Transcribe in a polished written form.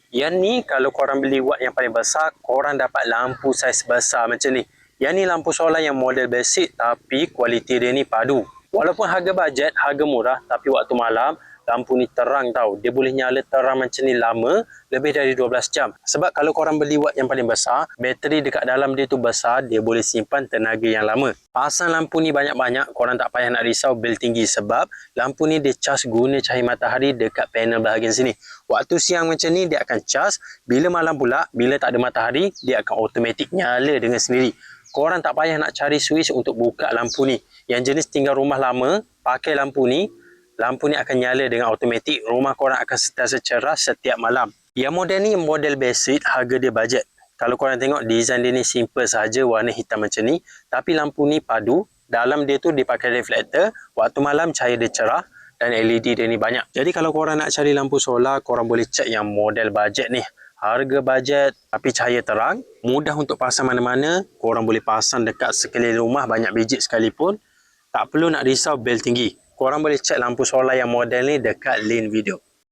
Yang ni kalau korang beli watt yang paling besar, korang dapat lampu saiz besar macam ni. Yang ni lampu solar yang model basic tapi kualiti dia ni padu. Walaupun harga bajet, harga murah, tapi waktu malam lampu ni terang tau. Dia boleh nyala terang macam ni lama, lebih dari 12 jam. Sebab kalau korang beli watt yang paling besar, bateri dekat dalam dia tu besar, dia boleh simpan tenaga yang lama. Pasang lampu ni banyak-banyak, korang tak payah nak risau bil tinggi sebab lampu ni dia cas guna cahaya matahari dekat panel bahagian sini. Waktu siang macam ni dia akan cas, bila malam pula, bila tak ada matahari, dia akan automatik nyala dengan sendiri. Korang tak payah nak cari switch untuk buka lampu ni. Yang jenis tinggal rumah lama, pakai lampu ni akan nyala dengan automatik. Rumah korang akan sentiasa cerah setiap malam. Yang model ni model basic, harga dia bajet. Kalau korang tengok design dia ni simple saja, warna hitam macam ni. Tapi lampu ni padu. Dalam dia tu dipakai reflektor. Waktu malam cahaya dia cerah dan LED dia ni banyak. Jadi kalau korang nak cari lampu solar, korang boleh cek yang model bajet ni. Harga bajet tapi cahaya terang, mudah untuk pasang mana-mana. Korang boleh pasang dekat sekeliling rumah banyak biji sekalipun. Tak perlu nak risau bil tinggi. Korang boleh cek lampu solar yang model ni dekat link video.